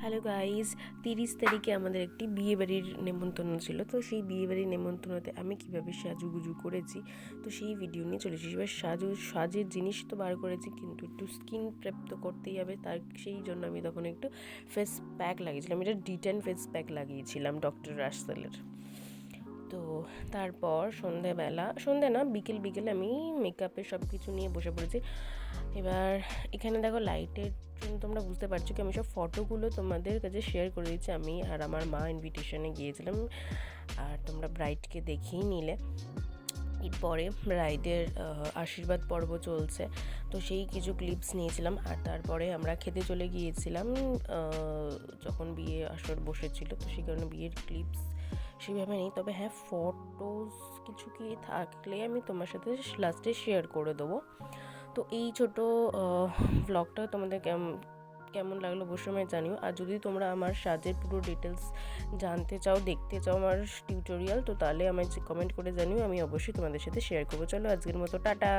Hello guys, 30 তারিখে আমাদের একটি বিয়েবাড়ির নেমন্তন্ন ছিল। তো সেই বিয়েবাড়ির নেমন্তন্নতে আমি কীভাবে সাজুগুজু করেছি তো সেই ভিডিও নিয়ে চলেছি। এবার সাজের জিনিস তো বার করেছি, কিন্তু একটু স্কিন প্রেপ তো করতেই হবে। তার সেই জন্য আমি তখন একটু ফেস প্যাক লাগিয়েছিলাম। এটা D10 ফেস প্যাক লাগিয়েছিলাম ডক্টর রাসেলের। তো তারপর সন্ধে না বিকেল আমি মেকআপের সব কিছু নিয়ে বসে পড়েছি। এবার এখানে দেখো লাইটের জন্য তোমরা বুঝতে পারছো কি আমি সব ফটোগুলো তোমাদের কাছে শেয়ার করে দিচ্ছি। আমি আর আমার মা ইনভিটেশনে গিয়েছিলাম, আর তোমরা ব্রাইডকে দেখেই নিলে। এরপরে ব্রাইডের আশীর্বাদ পর্ব চলছে, তো সেই কিছু ক্লিপস নিয়েছিলাম। আর তারপরে আমরা খেতে চলে গিয়েছিলাম যখন বিয়ে আসর বসেছিল, তো সেই কারণে বিয়ের ক্লিপস সেভাবে নেই। তবে হ্যাঁ, ফটোস কিছু কি থাকলে আমি তোমার সাথে লাস্টে শেয়ার করে দেবো। তো এই ছোটো ভ্লগটা তোমাদের কেমন লাগলো অবশ্যই আমায় জানিও। আর যদি তোমরা আমার সাজের পুরো ডিটেলস জানতে চাও, দেখতে চাও আমার টিউটোরিয়াল, তো তাহলে আমায় কমেন্ট করে জানিও, আমি অবশ্যই তোমাদের সাথে শেয়ার করবো। চলো আজকের মতো টাটা।